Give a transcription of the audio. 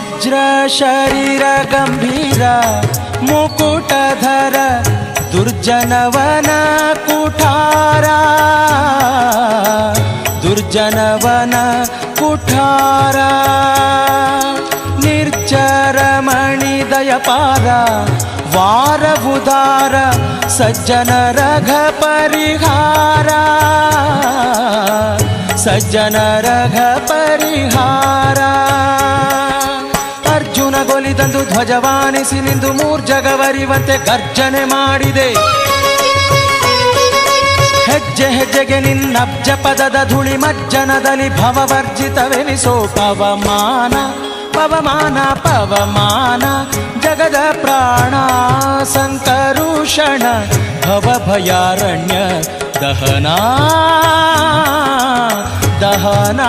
ವಜ್ರ ಶರೀರ ಗಂಭೀರ ಮುಕುಟಧರ ದುರ್ಜನವನ ಕುಠಾರ ದುರ್ಜನವನ ಕುಠಾರ ನಿರ್ಜರ ಮಣಿದಯಪಾರ ವಾರ ಉದಾರ ಸಜ್ಜನ ರಘ ಪರಿಹಾರ ಸಜ್ಜನ ರಘ ಪರಿಹಾರ ಅರ್ಜುನ ಗೊಲಿದಂದು ಧ್ವಜವಾನಿಸಿ ನಿಂದು ಮೂರ್ಜಗವರಿವಂತೆ ಗರ್ಜನೆ ಮಾಡಿದೆ ಹೆಜ್ಜೆ ಹೆಜ್ಜೆಗೆ ನಿನ್ನಬ್ಜ ಪದದ ಧೂಳಿ ಮಜ್ಜನದಲ್ಲಿ ಭವವರ್ಜಿತವೆನಿಸೋ ಪವಮಾನ ಪವಮಾನ ಪವಮಾನ ಜಗದ ಪ್ರಾಣ ಸಂಕರುಷಣ ಭವಭಯಾರಣ್ಯ ದಹನ ದಹನ